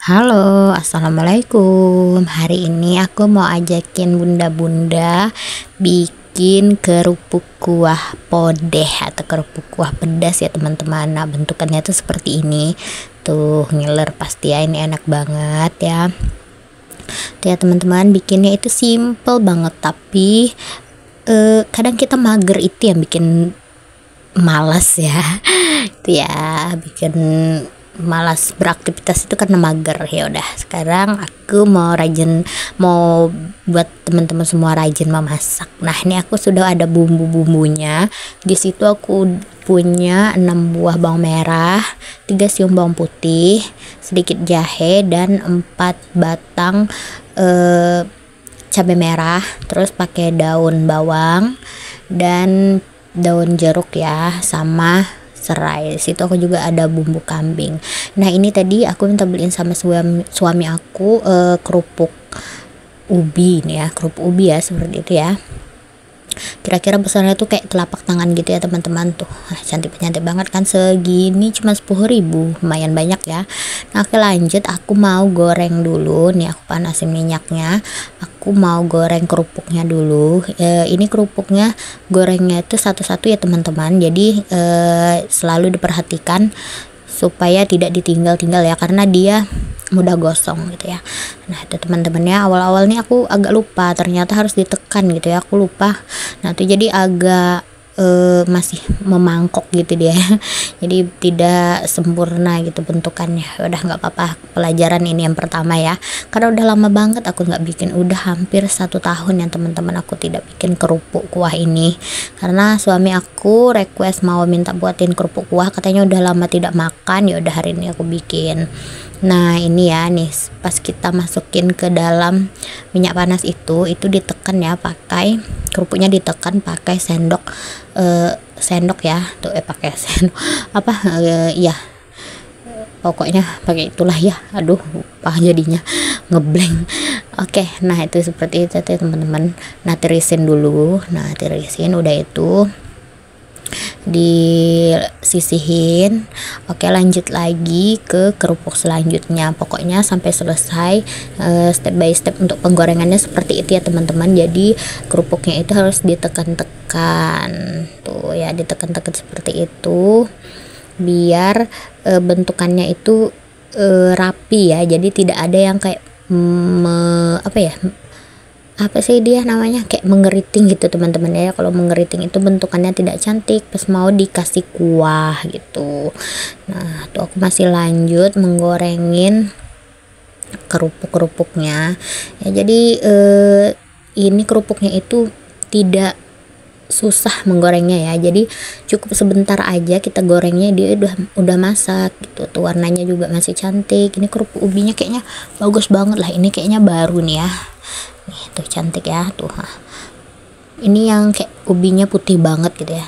Halo, assalamualaikum. Hari ini aku mau ajakin bunda-bunda bikin kerupuk kuah podeh atau kerupuk kuah pedas ya teman-teman. Nah, bentukannya tuh seperti ini. Tuh, ngiler pasti ya, ini enak banget ya. Tuh ya teman-teman, bikinnya itu simple banget tapi kadang kita mager itu yang bikin malas ya. Itu ya bikin malas beraktivitas itu karena mager. Ya udah, sekarang aku mau buat teman-teman semua rajin memasak. Nah, ini aku sudah ada bumbu-bumbunya. Di situ aku punya 6 buah bawang merah, 3 siung bawang putih, sedikit jahe dan 4 batang cabai merah. Terus pakai daun bawang dan daun jeruk ya, sama serai. Di situ aku juga ada bumbu kambing. Nah, ini tadi aku minta beliin sama suami aku kerupuk ubi nih ya, kerupuk ubi ya, seperti itu ya. Kira-kira besarnya tuh kayak telapak tangan gitu ya teman-teman. Tuh cantik banget kan, segini cuma 10.000, lumayan banyak ya. Nah, oke, lanjut, aku mau goreng dulu nih. Aku panasin minyaknya, aku mau goreng kerupuknya dulu. Ini kerupuknya gorengnya itu satu-satu ya teman-teman, jadi selalu diperhatikan supaya tidak ditinggal-tinggal ya, karena dia mudah gosong gitu ya. Nah, itu teman-temannya, awal-awal nih aku agak lupa, ternyata harus ditekan gitu ya, aku lupa. Nah, itu jadi agak masih memangkok gitu dia. Jadi tidak sempurna gitu bentukannya. Udah nggak apa-apa, pelajaran ini yang pertama ya, karena udah lama banget aku nggak bikin, udah hampir 1 tahun ya teman-teman aku tidak bikin kerupuk kuah ini, karena suami aku request mau minta buatin kerupuk kuah, katanya udah lama tidak makan. Ya udah, hari ini aku bikin. Nah, ini ya nih, pas kita masukin ke dalam minyak panas itu ditekan ya, pakai kerupuknya ditekan pakai sendok ya. Tuh pakai sendok apa ya, pokoknya pakai itulah ya. Aduh, lupa jadinya, ngeblank. Oke, nah itu seperti itu teman-teman. Nah, tirisin dulu. Nah, tirisin udah itu disisihin. Oke, lanjut lagi ke kerupuk selanjutnya, pokoknya sampai selesai. Step by step untuk penggorengannya seperti itu ya teman-teman. Jadi kerupuknya itu harus ditekan-tekan tuh ya, ditekan-tekan seperti itu biar bentukannya itu rapi ya, jadi tidak ada yang kayak apa sih dia namanya, kayak mengeriting gitu teman-teman ya. Kalau mengeriting itu bentukannya tidak cantik pas mau dikasih kuah gitu. Nah, tuh aku masih lanjut menggorengin kerupuknya ya. Jadi ini kerupuknya itu tidak susah menggorengnya ya, jadi cukup sebentar aja kita gorengnya, dia udah masak gitu. Tuh warnanya juga masih cantik. Ini kerupuk ubinya kayaknya bagus banget lah, ini kayaknya baru nih ya. Nih tuh cantik ya tuh. Ini yang kayak ubinya putih banget gitu ya.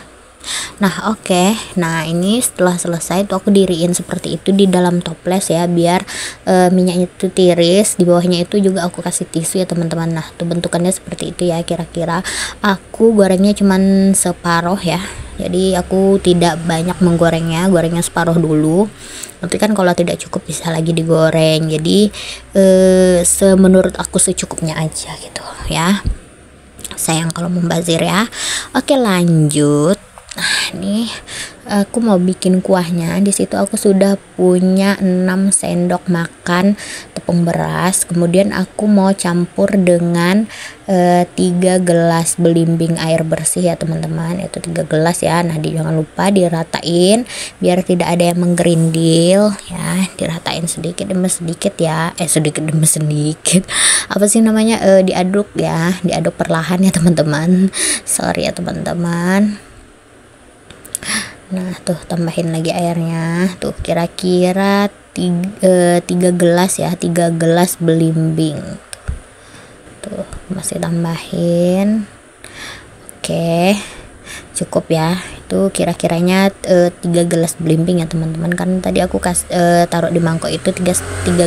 Nah, oke. Nah, ini setelah selesai tuh aku diriin seperti itu di dalam toples ya, biar minyaknya itu tiris. Di bawahnya itu juga aku kasih tisu ya teman-teman. Nah, tuh bentukannya seperti itu ya. Kira-kira aku gorengnya cuman separuh ya, jadi aku tidak banyak menggorengnya, gorengnya separuh dulu. Nanti kan kalau tidak cukup bisa lagi digoreng. Jadi menurut aku secukupnya aja gitu ya, sayang kalau membazir ya. Oke, lanjut. Nah, nih aku mau bikin kuahnya. Di situ aku sudah punya 6 sendok makan tepung beras. Kemudian aku mau campur dengan 3 gelas belimbing air bersih ya teman-teman. Itu 3 gelas ya. Nah, jangan lupa diratain biar tidak ada yang menggerindil ya. Diratain sedikit demi sedikit ya. Sedikit demi sedikit. Apa sih namanya? Diaduk ya. Diaduk perlahan ya teman-teman. Sorry ya teman-teman. Nah, tuh tambahin lagi airnya. Tuh kira-kira 3 gelas ya, 3 gelas belimbing. Tuh masih tambahin. Oke, cukup ya. Itu kira-kiranya 3 gelas belimbing ya teman-teman. Kan tadi aku taruh di mangkok itu 3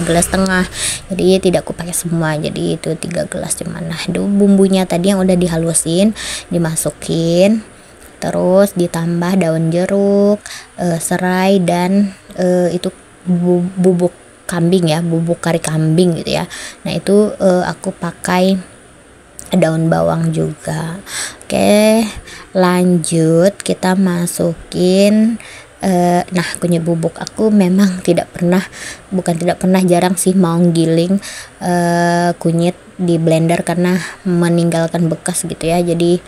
gelas setengah. Jadi tidak aku pakai semua. Jadi itu 3 gelas cuman. Nah, itu bumbunya tadi yang udah dihalusin dimasukin. Terus ditambah daun jeruk, serai dan itu bubuk kambing ya, bubuk kari kambing gitu ya. Nah itu aku pakai daun bawang juga. Oke, lanjut kita masukin nah kunyit bubuk. Aku memang jarang sih mau giling kunyit di blender karena meninggalkan bekas gitu ya. Jadi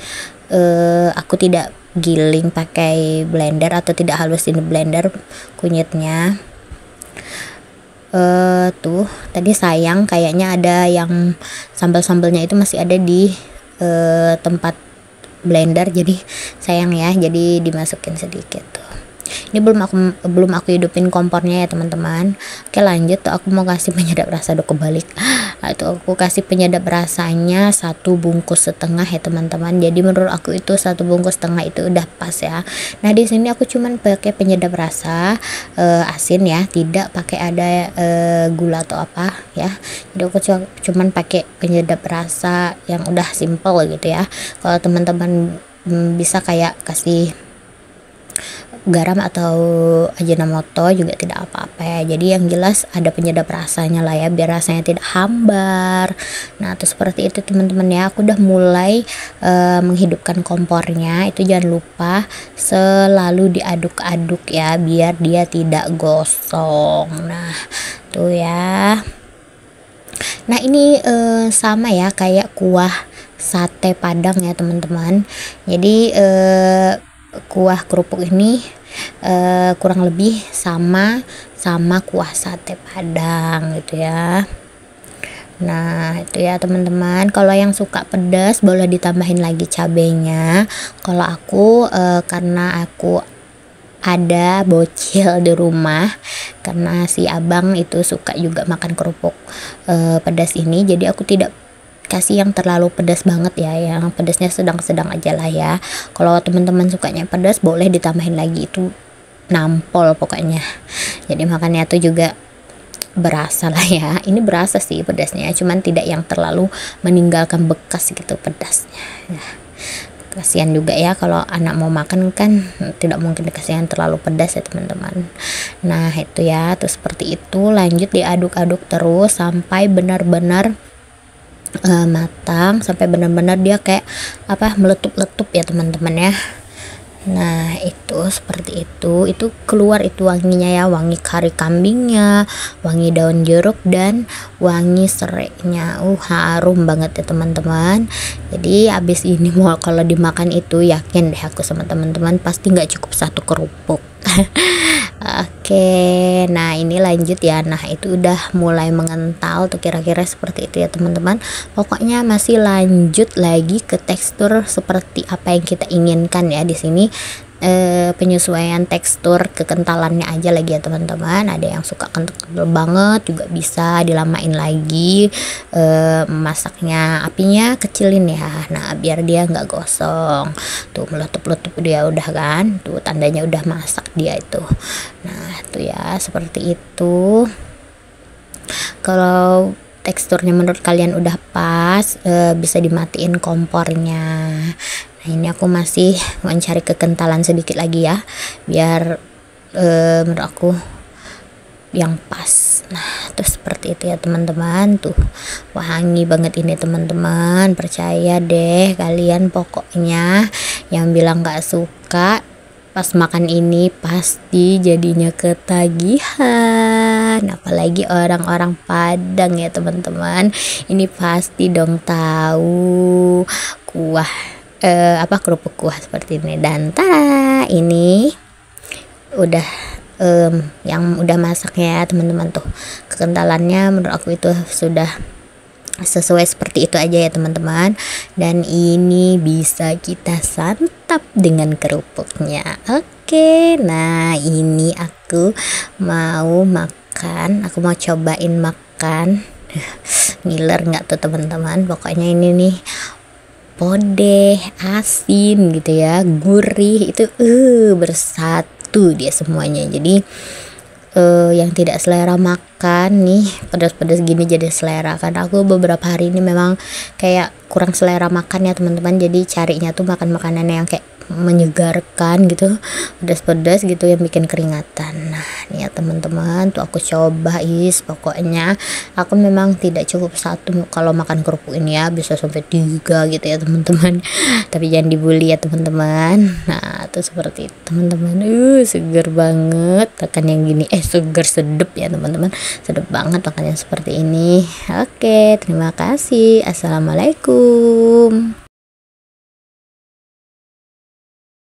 aku tidak giling pakai blender atau tidak halusin di blender kunyitnya. Tuh tadi sayang kayaknya ada yang sambal-sambalnya itu masih ada di tempat blender, jadi sayang ya, jadi dimasukin sedikit tuh. Ini belum aku hidupin kompornya ya teman-teman. Oke lanjut tuh, aku mau kasih penyedap rasa, udah kebalik. Itu aku kasih penyedap rasanya 1,5 bungkus ya teman-teman. Jadi menurut aku itu 1,5 bungkus itu udah pas ya. Nah di sini aku cuman pakai penyedap rasa asin ya, tidak pakai ada gula atau apa ya. Jadi aku cuman pakai penyedap rasa yang udah simple gitu ya. Kalau teman-teman bisa kayak kasih garam atau ajinomoto juga tidak apa-apa ya. Jadi yang jelas ada penyedap rasanya lah ya, biar rasanya tidak hambar. Nah tuh seperti itu teman-teman ya. Aku udah mulai menghidupkan kompornya. Itu jangan lupa selalu diaduk-aduk ya, biar dia tidak gosong. Nah tuh ya. Nah ini sama ya kayak kuah sate Padang ya teman-teman. Jadi kuah kerupuk ini kurang lebih sama kuah sate Padang gitu ya. Nah itu ya teman-teman, kalau yang suka pedas boleh ditambahin lagi cabenya. Kalau aku karena aku ada bocil di rumah, karena si abang itu suka juga makan kerupuk pedas ini, jadi aku tidak kasih yang terlalu pedas banget ya, yang pedasnya sedang-sedang aja lah ya. Kalau teman-teman sukanya pedas boleh ditambahin lagi, itu nampol pokoknya. Jadi makannya tuh juga berasa lah ya. Ini berasa sih pedasnya, cuman tidak yang terlalu meninggalkan bekas gitu pedasnya ya. Kasihan juga ya kalau anak mau makan kan, tidak mungkin dikasih yang terlalu pedas ya teman-teman. Nah itu ya, tuh seperti itu. Lanjut diaduk-aduk terus sampai benar-benar matang, sampai benar-benar dia kayak apa, meletup-letup ya teman-teman ya. Nah itu seperti itu keluar itu wanginya ya, wangi kari kambingnya, wangi daun jeruk, dan wangi serainya. Harum banget ya teman-teman. Jadi abis ini mau kalau dimakan itu yakin deh aku sama teman-teman pasti nggak cukup 1 kerupuk. Oke, nah ini lanjut ya. Nah itu udah mulai mengental tuh, kira-kira seperti itu ya teman-teman. Pokoknya masih lanjut lagi ke tekstur seperti apa yang kita inginkan ya di sini. Penyesuaian tekstur kekentalannya aja lagi ya teman-teman. Ada yang suka kental banget juga bisa dilamain lagi, masaknya apinya kecilin ya. Nah biar dia nggak gosong tuh, meletup-letup dia udah kan, tuh tandanya udah masak dia itu. Nah tuh ya seperti itu. Kalau teksturnya menurut kalian udah pas, bisa dimatiin kompornya. Nah ini aku masih mencari kekentalan sedikit lagi ya, biar menurut aku yang pas. Nah tuh seperti itu ya teman-teman. Tuh wangi banget ini teman-teman, percaya deh kalian. Pokoknya yang bilang gak suka pas makan ini pasti jadinya ketagihan, apalagi orang-orang Padang ya teman-teman. Ini pasti dong tahu kuah kerupuk kuah seperti ini. Dan tada, ini udah yang udah masaknya teman-teman. Tuh kekentalannya menurut aku itu sudah sesuai seperti itu aja ya teman-teman. Dan ini bisa kita santap dengan kerupuknya. Oke, nah ini aku mau makan, aku mau cobain makan. Ngiler nggak tuh teman-teman? Pokoknya ini nih podeh, asin gitu ya, gurih, itu bersatu dia semuanya. Jadi yang tidak selera makan nih pedas-pedas gini jadi selera. Karena aku beberapa hari ini memang kayak kurang selera makan ya teman-teman, jadi carinya tuh makan makanan yang kayak menyegarkan gitu, pedas-pedas gitu yang bikin keringatan. Nah nih ya teman-teman, tuh aku coba pokoknya aku memang tidak cukup satu kalau makan kerupuk ini ya, bisa sampai 3 gitu ya teman-teman. Tapi jangan dibully ya teman-teman. Nah tuh seperti itu teman-teman, seger banget makan yang gini, seger sedep ya teman-teman, sedep banget makannya seperti ini. Oke, terima kasih. Assalamualaikum.